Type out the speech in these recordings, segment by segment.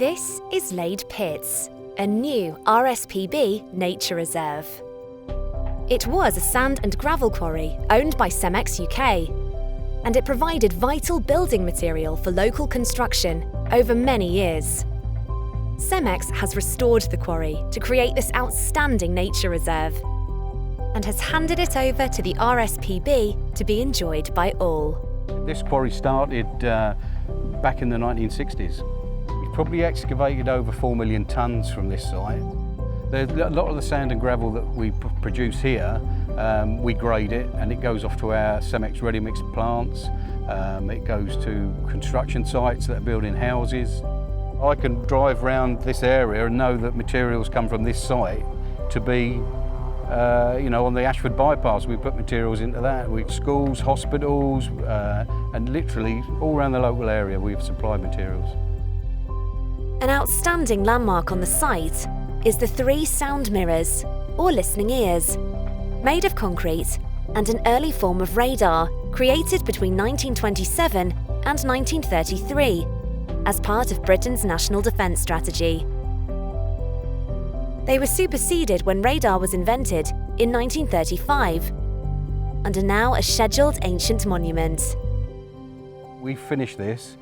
This is Lade Pits, a new RSPB nature reserve. It was a sand and gravel quarry owned by CEMEX UK, and it provided vital building material for local construction over many years. CEMEX has restored the quarry to create this outstanding nature reserve and has handed it over to the RSPB to be enjoyed by all. This quarry started back in the 1960s. We've probably excavated over 4 million tonnes from this site. A lot of the sand and gravel that we produce here, we grade it and it goes off to our CEMEX ready mix plants. It goes to construction sites that are building houses. I can drive around this area and know that materials come from this site to be on the Ashford bypass. We put materials into that. We've schools, hospitals, and literally all around the local area we've supplied materials. An outstanding landmark on the site is the 3 sound mirrors, or listening ears, made of concrete and an early form of radar created between 1927 and 1933 as part of Britain's National Defence Strategy. They were superseded when radar was invented in 1935 and are now a scheduled ancient monument. We've finished this,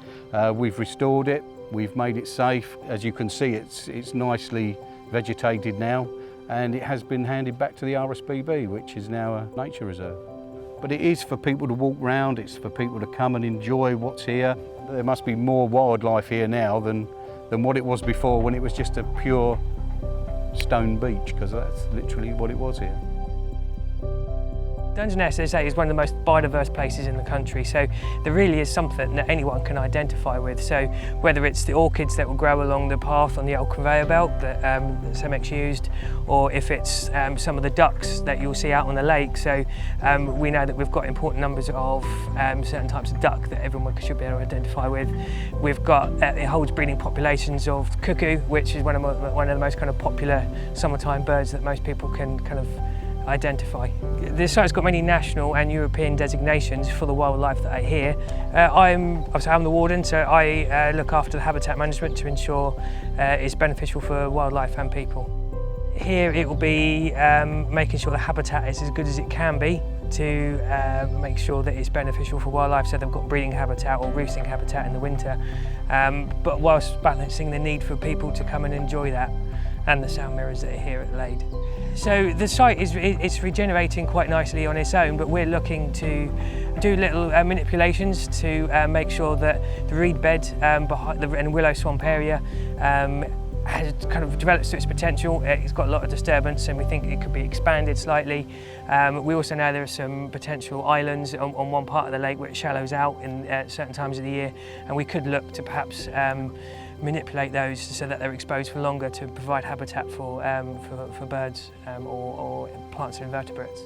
we've restored it, we've made it safe. As you can see, it's nicely vegetated now, and it has been handed back to the RSPB, which is now a nature reserve. But it is for people to walk round, it's for people to come and enjoy what's here. There must be more wildlife here now than what it was before, when it was just a pure stone beach, because that's literally what it was here. Dungeness, as I say, is one of the most biodiverse places in the country, so there really is something that anyone can identify with. So whether it's the orchids that will grow along the path on the old conveyor belt that CEMEX used, or if it's some of the ducks that you'll see out on the lake. So we know that we've got important numbers of certain types of duck that everyone should be able to identify with. We've got, it holds breeding populations of cuckoo, which is one of the most kind of popular summertime birds that most people can kind of identify. This site's got many national and European designations for the wildlife that are here. I'm the warden, so I look after the habitat management to ensure it's beneficial for wildlife and people. Here it will be making sure the habitat is as good as it can be to make sure that it's beneficial for wildlife, so they've got breeding habitat or roosting habitat in the winter, but whilst balancing the need for people to come and enjoy that, and the sound mirrors that are here at Lade. So the site it's regenerating quite nicely on its own, but we're looking to do little manipulations to make sure that the reed bed behind the willow swamp area has kind of developed to its potential. It's got a lot of disturbance and we think it could be expanded slightly. We also know there are some potential islands on one part of the lake where it shallows out in certain times of the year, and we could look to perhaps manipulate those so that they're exposed for longer to provide habitat for birds or plants and invertebrates.